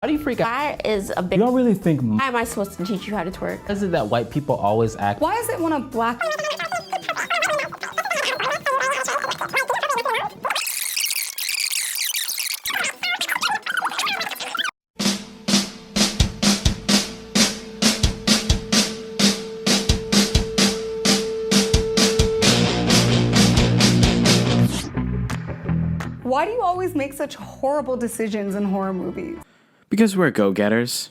How do you freak out? That is a big. You don't really think. How am I supposed to teach you how to twerk? Why is it that white people always act? Why is it when a black. Why do you always make such horrible decisions in horror movies? Because we're go-getters.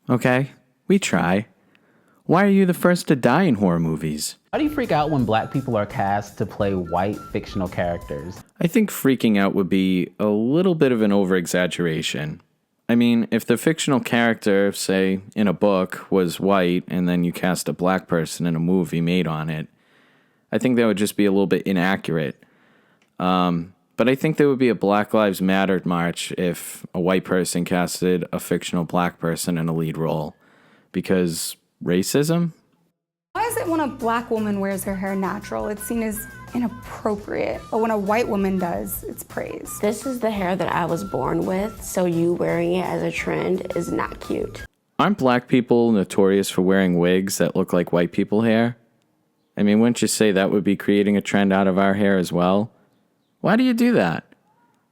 Okay? We try. Why are you the first to die in horror movies? How do you freak out when black people are cast to play white fictional characters? I think freaking out would be a little bit of an over-exaggeration. I mean, if the fictional character, say, in a book was white and then you cast a black person in a movie made on it, I think that would just be a little bit inaccurate. But I think there would be a Black Lives Matter march if a white person casted a fictional black person in a lead role. Because racism? Why is it when a black woman wears her hair natural, it's seen as inappropriate, but when a white woman does, it's praised? This is the hair that I was born with, so you wearing it as a trend is not cute. Aren't black people notorious for wearing wigs that look like white people hair? I mean, wouldn't you say that would be creating a trend out of our hair as well? Why do you do that?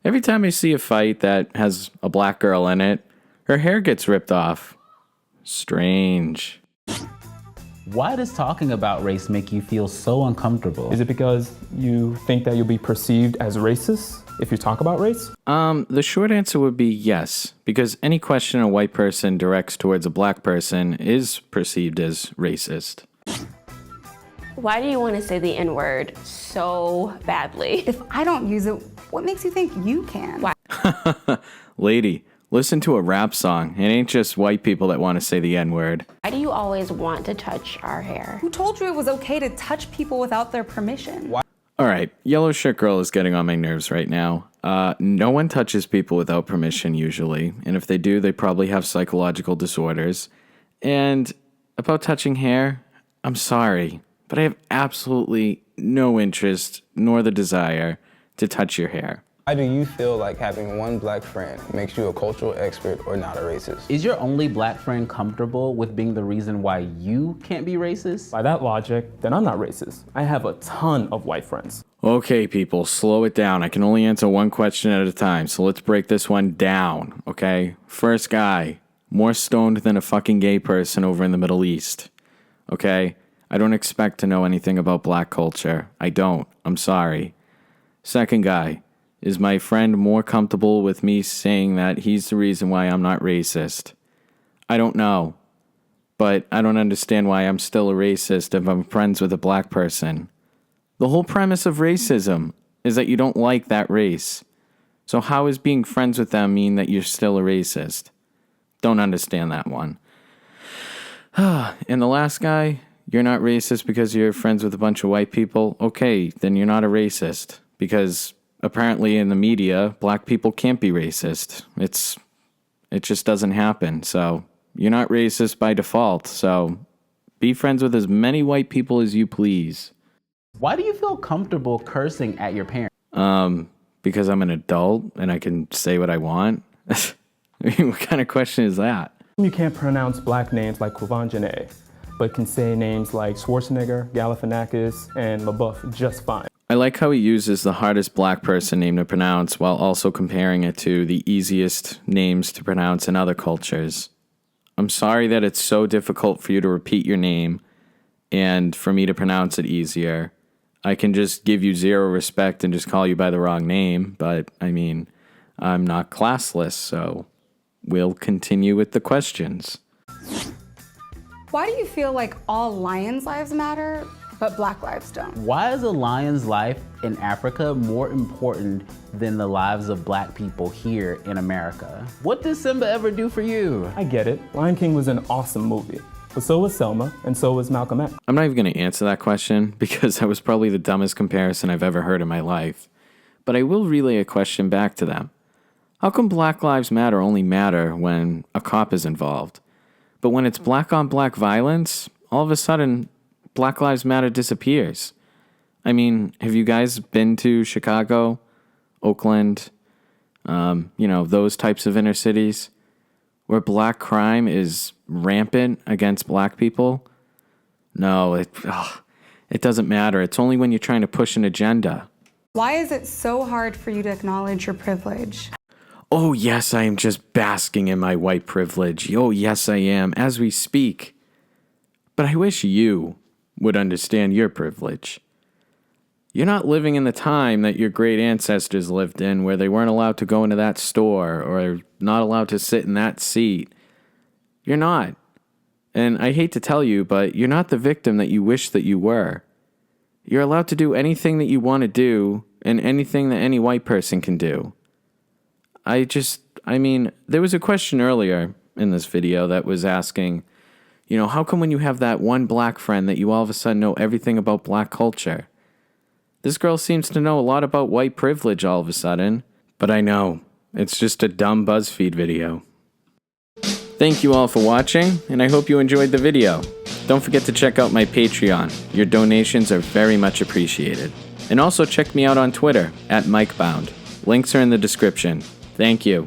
Every time I see a fight that has a black girl in it, her hair gets ripped off. Strange. Why does talking about race make you feel so uncomfortable? Is it because you think that you'll be perceived as racist if you talk about race? The short answer would be yes, because any question a white person directs towards a black person is perceived as racist. Why do you want to say the N-word so badly? If I don't use it, what makes you think you can? Why? Lady, listen to a rap song. It ain't just white people that want to say the N-word. Why do you always want to touch our hair? Who told you it was okay to touch people without their permission? Alright, Yellow Shirt Girl is getting on my nerves right now. No one touches people without permission usually, and if they do, they probably have psychological disorders. And about touching hair, I'm sorry, but I have absolutely no interest nor the desire to touch your hair. Why do you feel like having one black friend makes you a cultural expert or not a racist? Is your only black friend comfortable with being the reason why you can't be racist? By that logic, then I'm not racist. I have a ton of white friends. Okay, people, slow it down. I can only answer one question at a time, so let's break this one down, okay? First guy, more stoned than a fucking gay person over in the Middle East, okay? I don't expect to know anything about black culture. I don't. I'm sorry. Second guy, is my friend more comfortable with me saying that he's the reason why I'm not racist? I don't know. But I don't understand why I'm still a racist if I'm friends with a black person. The whole premise of racism is that you don't like that race. So how is being friends with them mean that you're still a racist? Don't understand that one. And the last guy, you're not racist because you're friends with a bunch of white people? Okay, then you're not a racist. Because apparently in the media, black people can't be racist. It just doesn't happen. So you're not racist by default. So be friends with as many white people as you please. Why do you feel comfortable cursing at your parents? Because I'm an adult and I can say what I want. I mean, what kind of question is that? You can't pronounce black names like Quvenzhané, but can say names like Schwarzenegger, Galifianakis, and LaBeouf just fine. I like how he uses the hardest black person name to pronounce while also comparing it to the easiest names to pronounce in other cultures. I'm sorry that it's so difficult for you to repeat your name and for me to pronounce it easier. I can just give you zero respect and just call you by the wrong name, but I mean, I'm not classless, so we'll continue with the questions. Why do you feel like all lions' lives matter, but black lives don't? Why is a lion's life in Africa more important than the lives of black people here in America? What did Simba ever do for you? I get it. Lion King was an awesome movie. But so was Selma, and so was Malcolm X. I'm not even going to answer that question because that was probably the dumbest comparison I've ever heard in my life. But I will relay a question back to them. How come Black Lives Matter only matter when a cop is involved? But when it's black on black violence, all of a sudden, Black Lives Matter disappears. I mean, have you guys been to Chicago, Oakland, those types of inner cities? where black crime is rampant against black people? No, it doesn't matter. It's only when you're trying to push an agenda. Why is it so hard for you to acknowledge your privilege? Oh, yes, I am just basking in my white privilege. Oh, yes, I am, as we speak. But I wish you would understand your privilege. You're not living in the time that your great ancestors lived in, where they weren't allowed to go into that store or not allowed to sit in that seat. You're not. And I hate to tell you, but you're not the victim that you wish that you were. You're allowed to do anything that you want to do and anything that any white person can do. There was a question earlier in this video that was asking, how come when you have that one black friend that you all of a sudden know everything about black culture? This girl seems to know a lot about white privilege all of a sudden, but I know, it's just a dumb BuzzFeed video. Thank you all for watching, and I hope you enjoyed the video. Don't forget to check out my Patreon. Your donations are very much appreciated. And also check me out on Twitter, @MikeBound. Links are in the description. Thank you.